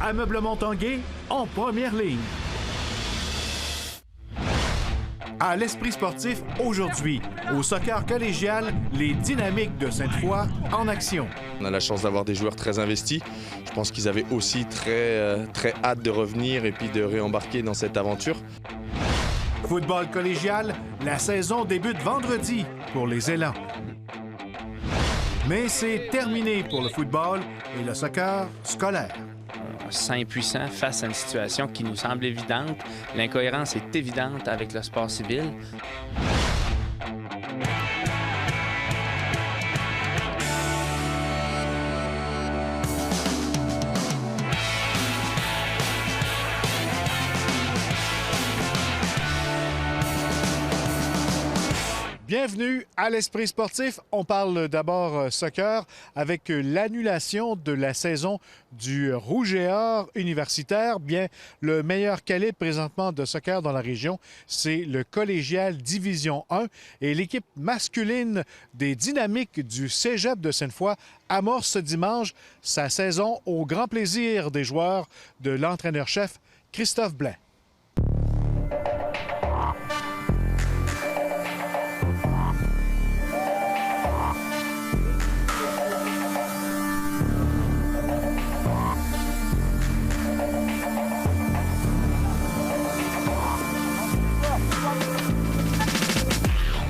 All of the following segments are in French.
Ameublement Tanguay en première ligne. À l'Esprit sportif, aujourd'hui, au soccer collégial, les Dynamiques de Sainte-Foy en action. On a la chance d'avoir des joueurs très investis. Je pense qu'ils avaient aussi très hâte de revenir et puis de réembarquer dans cette aventure. Football collégial, la saison débute vendredi pour les Élans. Mais c'est terminé pour le football et le soccer scolaire. On se sent impuissant face à une situation qui nous semble évidente. L'incohérence est évidente avec le sport civil. Bienvenue à l'Esprit sportif. On parle d'abord soccer avec l'annulation de la saison du Rouge et Or universitaire. Bien, le meilleur calibre présentement de soccer dans la région, c'est le collégial Division 1. Et l'équipe masculine des Dynamiques du Cégep de Sainte-Foy amorce ce dimanche sa saison au grand plaisir des joueurs de l'entraîneur-chef Christophe Blain.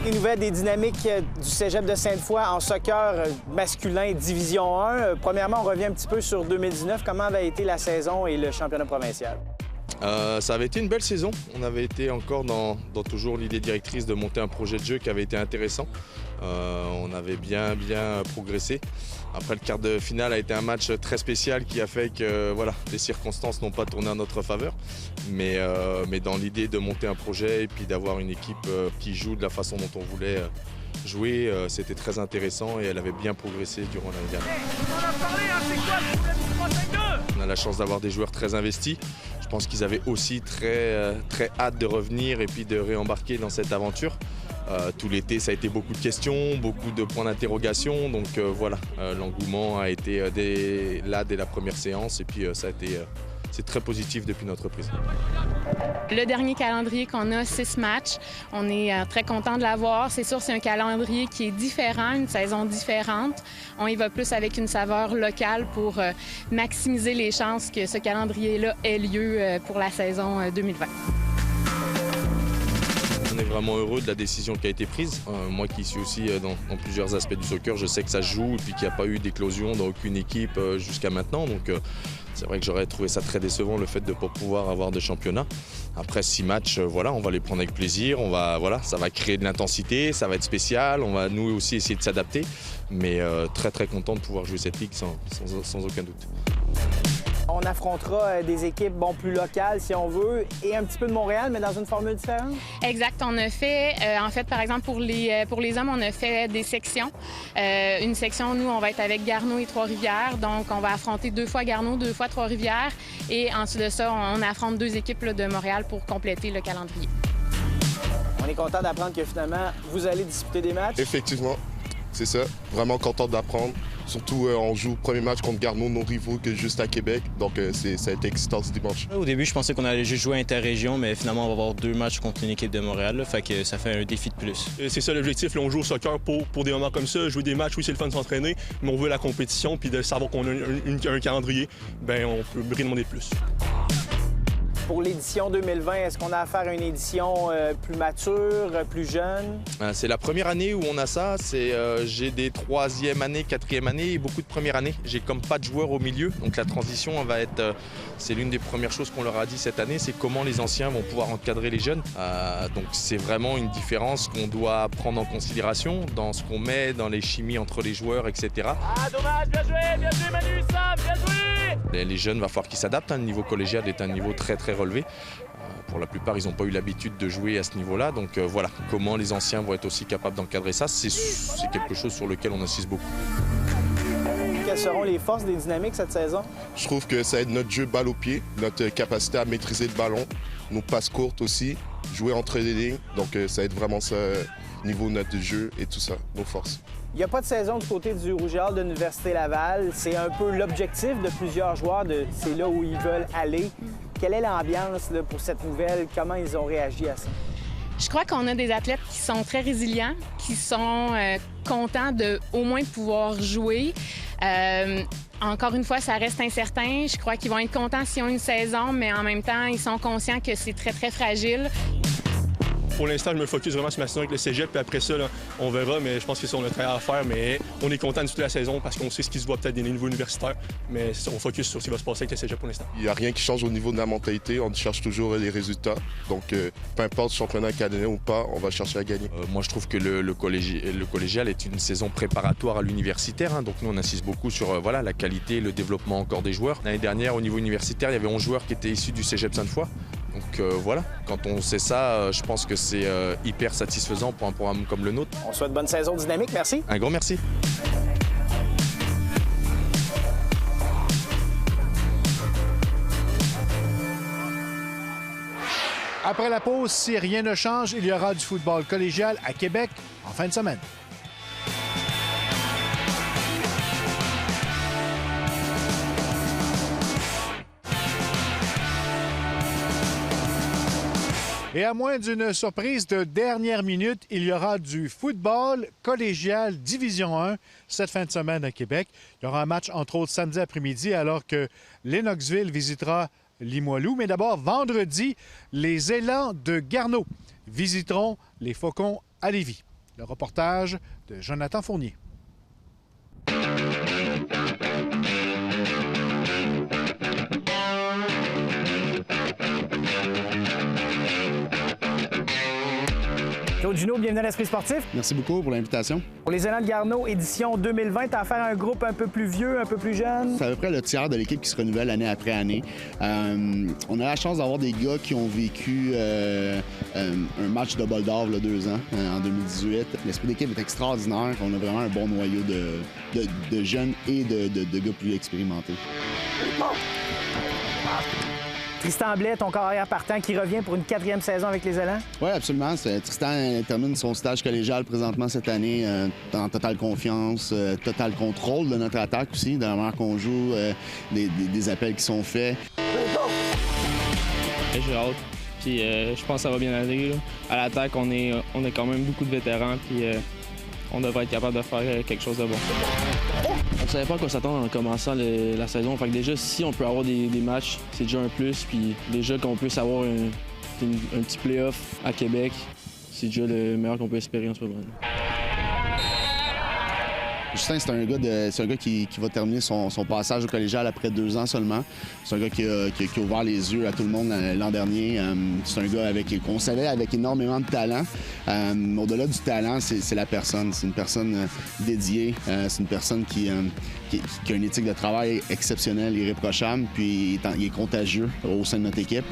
Les nouvelles des Dynamiques du Cégep de Sainte-Foy en soccer masculin Division 1. Premièrement, on revient un petit peu sur 2019. Comment avait été la saison et le championnat provincial? Ça avait été une belle saison. On avait été encore dans toujours l'idée directrice de monter un projet de jeu qui avait été intéressant. On avait bien progressé. Après, le quart de finale a été un match très spécial qui a fait que les circonstances n'ont pas tourné en notre faveur. Mais dans l'idée de monter un projet et puis d'avoir une équipe qui joue de la façon dont on voulait jouer, c'était très intéressant et elle avait bien progressé durant l'année dernière. On a la chance d'avoir des joueurs très investis. Je pense qu'ils avaient aussi très hâte de revenir et puis de réembarquer dans cette aventure. Tout l'été, ça a été beaucoup de questions, beaucoup de points d'interrogation. Donc l'engouement a été dès la première séance et puis c'est très positif depuis notre reprise. Le dernier calendrier qu'on a, 6 matchs. On est très content de l'avoir. C'est sûr, c'est un calendrier qui est différent, une saison différente. On y va plus avec une saveur locale pour maximiser les chances que ce calendrier-là ait lieu pour la saison 2020. On est vraiment heureux de la décision qui a été prise. Moi qui suis aussi dans plusieurs aspects du soccer, je sais que ça se joue et puis qu'il n'y a pas eu d'éclosion dans aucune équipe jusqu'à maintenant. Donc c'est vrai que j'aurais trouvé ça très décevant le fait de ne pas pouvoir avoir de championnat. Après 6 matchs, on va les prendre avec plaisir. Ça va créer de l'intensité, ça va être spécial. On va nous aussi essayer de s'adapter. Mais très content de pouvoir jouer cette ligue sans aucun doute. On affrontera des équipes plus locales, si on veut, et un petit peu de Montréal, mais dans une formule différente? Exact. On a fait, par exemple, pour les hommes, on a fait des sections. Une section, nous, on va être avec Garneau et Trois-Rivières. Donc, on va affronter 2 fois Garneau, 2 fois Trois-Rivières. Et ensuite de ça, on affronte 2 équipes de Montréal pour compléter le calendrier. On est content d'apprendre que finalement, vous allez disputer des matchs. Effectivement, c'est ça. Vraiment content d'apprendre. Surtout, on joue le premier match contre Garneau, nos rivaux, que juste à Québec. Donc, ça a été excitant ce dimanche. Au début, je pensais qu'on allait juste jouer interrégion, mais finalement, on va avoir 2 matchs contre une équipe de Montréal. Là, fait que ça fait un défi de plus. C'est ça l'objectif. Là, on joue au soccer pour des moments comme ça. Jouer des matchs, oui, c'est le fun de s'entraîner, mais on veut la compétition puis de savoir qu'on a un calendrier, on peut rien demander plus. Pour l'édition 2020, est-ce qu'on a affaire à une édition plus mature, plus jeune? C'est la première année où on a ça. J'ai des 3e année, 4e année et beaucoup de première année. J'ai comme pas de joueurs au milieu. Donc la transition c'est l'une des premières choses qu'on leur a dit cette année, c'est comment les anciens vont pouvoir encadrer les jeunes. Donc c'est vraiment une différence qu'on doit prendre en considération dans ce qu'on met, dans les chimies entre les joueurs, etc. Ah dommage, bien joué Manu, Sam, bien joué! Les jeunes, il va falloir qu'ils s'adaptent. Le niveau collégial est un niveau très relevé. Pour la plupart, ils n'ont pas eu l'habitude de jouer à ce niveau-là. Donc comment les anciens vont être aussi capables d'encadrer ça, c'est quelque chose sur lequel on insiste beaucoup. Quelles seront les forces des Dynamiques cette saison? Je trouve que ça aide notre jeu balle au pied, notre capacité à maîtriser le ballon, nos passes courtes aussi, jouer entre les lignes. Donc ça aide vraiment ça, niveau de notre jeu et tout ça, nos forces. Il n'y a pas de saison du côté du Rouge et Or de l'Université Laval. C'est un peu l'objectif de plusieurs joueurs, c'est là où ils veulent aller. Quelle est l'ambiance là, pour cette nouvelle? Comment ils ont réagi à ça? Je crois qu'on a des athlètes qui sont très résilients, qui sont contents de au moins pouvoir jouer. Encore une fois, ça reste incertain. Je crois qu'ils vont être contents s'ils ont une saison, mais en même temps, ils sont conscients que c'est très, très fragile. Pour l'instant, je me focus vraiment sur ma saison avec le cégep, puis après ça, là, on verra, mais je pense que c'est on a un travail à faire, mais on est content de toute la saison parce qu'on sait ce qui se voit peut-être des niveaux universitaires, mais on focus sur ce qui va se passer avec le cégep pour l'instant. Il n'y a rien qui change au niveau de la mentalité, on cherche toujours les résultats. Donc, peu importe championnat canadien ou pas, on va chercher à gagner. Moi, je trouve que le collégial est une saison préparatoire à l'universitaire. Hein. Donc, nous, on insiste beaucoup sur voilà, la qualité et le développement encore des joueurs. L'année dernière, au niveau universitaire, il y avait 11 joueurs qui étaient issus du cégep Sainte-Foy. Donc voilà, quand on sait ça, je pense que c'est hyper satisfaisant pour un programme comme le nôtre. On souhaite bonne saison dynamique, merci. Un grand merci. Après la pause, si rien ne change, il y aura du football collégial à Québec en fin de semaine. Et à moins d'une surprise de dernière minute, il y aura du football collégial Division 1 cette fin de semaine à Québec. Il y aura un match, entre autres, samedi après-midi, alors que Lennoxville visitera Limoilou. Mais d'abord, vendredi, les Élans de Garneau visiteront les Faucons à Lévis. Le reportage de Jonathan Fournier. Claude Junot, bienvenue à l'Esprit sportif. Merci beaucoup pour l'invitation. Pour les Élans de Garneau, édition 2020, tu as affaire à un groupe un peu plus vieux, un peu plus jeune. C'est à peu près le tiers de l'équipe qui se renouvelle année après année. On a la chance d'avoir des gars qui ont vécu un match de bol d'or il y a 2 ans, en 2018. L'esprit d'équipe est extraordinaire. On a vraiment un bon noyau de jeunes et de gars plus expérimentés. Tristan Blais, ton carrière partant, qui revient pour une 4e saison avec les Élans? Oui, absolument. Tristan termine son stage collégial présentement cette année en totale confiance, total contrôle de notre attaque aussi, de la manière qu'on joue, des appels qui sont faits. J'ai hâte. Puis je pense que ça va bien aller. Là. À l'attaque, on a quand même beaucoup de vétérans. Puis on devrait être capable de faire quelque chose de bon. On ne savait pas à quoi s'attendre en commençant la saison. Fait que déjà, si on peut avoir des matchs, c'est déjà un plus. Puis déjà qu'on puisse avoir un petit play-off à Québec, c'est déjà le meilleur qu'on peut espérer en ce moment. Justin, c'est un gars qui va terminer son passage au collégial après 2 ans seulement. C'est un gars qui a ouvert les yeux à tout le monde l'an dernier. C'est un gars qu'on savait avec énormément de talent. Au-delà du talent, c'est la personne. C'est une personne dédiée. C'est une personne qui a une éthique de travail exceptionnelle, irréprochable. Puis il est contagieux au sein de notre équipe.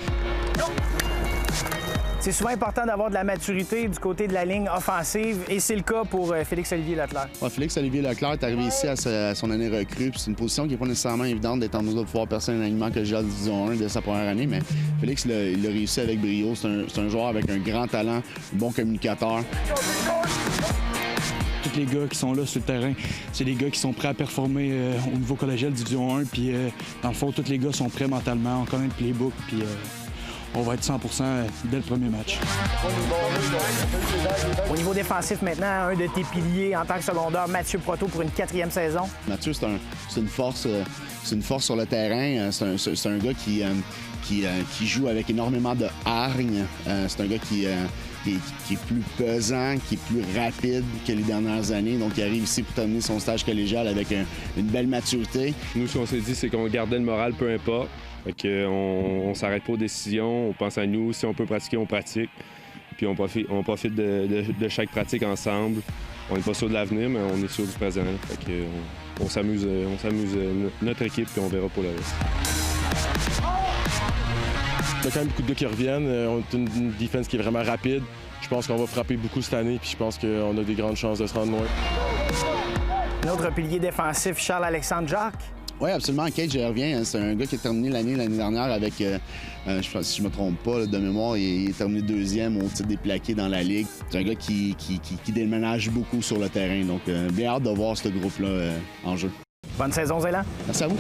C'est souvent important d'avoir de la maturité du côté de la ligne offensive, et c'est le cas pour Félix-Olivier Leclerc. Ouais, Félix-Olivier Leclerc est arrivé ici à son année recrue. C'est une position qui n'est pas nécessairement évidente d'être en mesure de pouvoir percer un alignement collégial de Division 1 de sa première année, mais Félix, il l'a réussi avec brio. C'est un joueur avec un grand talent, un bon communicateur. Tous les gars qui sont là sur le terrain, c'est des gars qui sont prêts à performer au niveau collégial Division 1. Puis dans le fond, tous les gars sont prêts mentalement, on connaît le playbook. Puis on va être 100% dès le premier match. Au niveau défensif maintenant, un de tes piliers en tant que secondaire, Mathieu Proto, pour une 4e saison. Mathieu, c'est une force sur le terrain. C'est un gars qui joue avec énormément de hargne. C'est un gars qui est plus pesant, qui est plus rapide que les dernières années. Donc, il arrive ici pour terminer son stage collégial avec une belle maturité. Nous, ce qu'on s'est dit, c'est qu'on gardait le moral, peu importe. On s'arrête pas aux décisions, on pense à nous. Si on peut pratiquer, on pratique. Puis on profite de chaque pratique ensemble. On n'est pas sûr de l'avenir, mais on est sûr du présent. On s'amuse notre équipe, puis on verra pour le reste. Il y a quand même beaucoup de gars qui reviennent. On a une défense qui est vraiment rapide. Je pense qu'on va frapper beaucoup cette année, puis je pense qu'on a des grandes chances de se rendre loin. Un autre pilier défensif, Charles-Alexandre Jacques. Oui, absolument. Cage revient. C'est un gars qui a terminé l'année dernière avec, je pense, si je me trompe pas, là, de mémoire, il est terminé 2e au titre des plaqués dans la Ligue. C'est un gars qui déménage beaucoup sur le terrain. Donc, bien hâte de voir ce groupe-là en jeu. Bonne saison, Zélan. Merci à vous.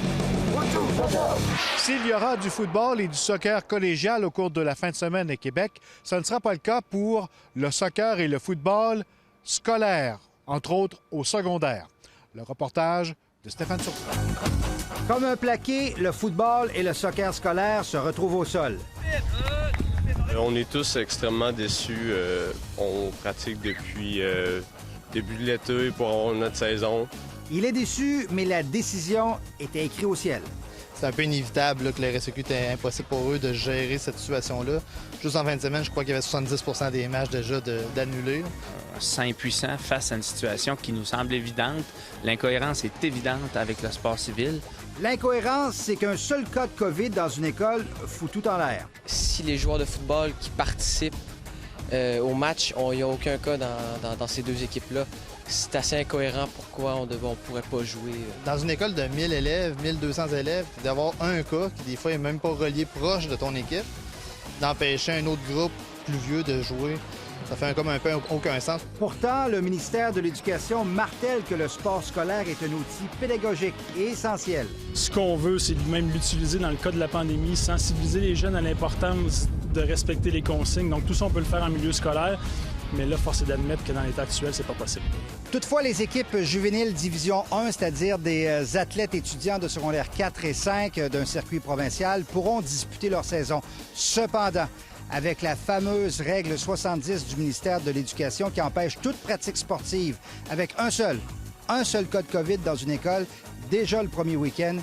S'il y aura du football et du soccer collégial au cours de la fin de semaine à Québec, ce ne sera pas le cas pour le soccer et le football scolaire, entre autres au secondaire. Le reportage de Stéphane Turcot. Comme un plaqué, le football et le soccer scolaire se retrouvent au sol. On est tous extrêmement déçus. On pratique depuis début de l'été pour avoir notre saison. Il est déçu, mais la décision était écrite au ciel. C'est un peu inévitable là, que le RSEQ était impossible pour eux de gérer cette situation-là. Juste en fin de semaine, je crois qu'il y avait 70 des matchs déjà d'annulés. On se sent impuissant face à une situation qui nous semble évidente. L'incohérence est évidente avec le sport civil. L'incohérence, c'est qu'un seul cas de COVID dans une école fout tout en l'air. Si les joueurs de football qui participent au match, il n'y a aucun cas dans ces deux équipes-là, c'est assez incohérent pourquoi on ne pourrait pas jouer. Dans une école de 1000 élèves, 1200 élèves, d'avoir un cas qui, des fois, n'est même pas relié proche de ton équipe, d'empêcher un autre groupe plus vieux de jouer, ça fait comme un peu aucun sens. Pourtant, le ministère de l'Éducation martèle que le sport scolaire est un outil pédagogique et essentiel. Ce qu'on veut, c'est même l'utiliser dans le cas de la pandémie, sensibiliser les jeunes à l'importance de respecter les consignes. Donc tout ça, on peut le faire en milieu scolaire. Mais là, force est d'admettre que dans l'état actuel, c'est pas possible. Toutefois, les équipes juvéniles Division 1, c'est-à-dire des athlètes étudiants de secondaire 4 et 5 d'un circuit provincial, pourront disputer leur saison. Cependant, avec la fameuse règle 70 du ministère de l'Éducation qui empêche toute pratique sportive, avec un seul cas de COVID dans une école, déjà le premier week-end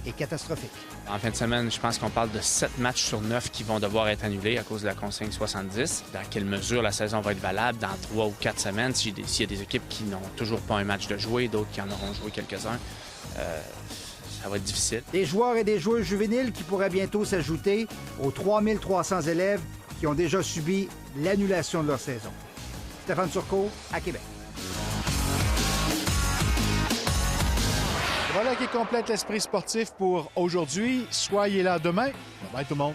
est catastrophique. En fin de semaine, je pense qu'on parle de 7 matchs sur 9 qui vont devoir être annulés à cause de la consigne 70. Dans quelle mesure la saison va être valable dans 3 ou 4 semaines, s'il y a des équipes qui n'ont toujours pas un match de jouer, d'autres qui en auront joué quelques-uns, ça va être difficile. Des joueurs et des joueuses juvéniles qui pourraient bientôt s'ajouter aux 3300 élèves qui ont déjà subi l'annulation de leur saison. Stéphane Turcot, à Québec. Voilà qui complète l'esprit sportif pour aujourd'hui. Soyez là demain. Bye bye tout le monde.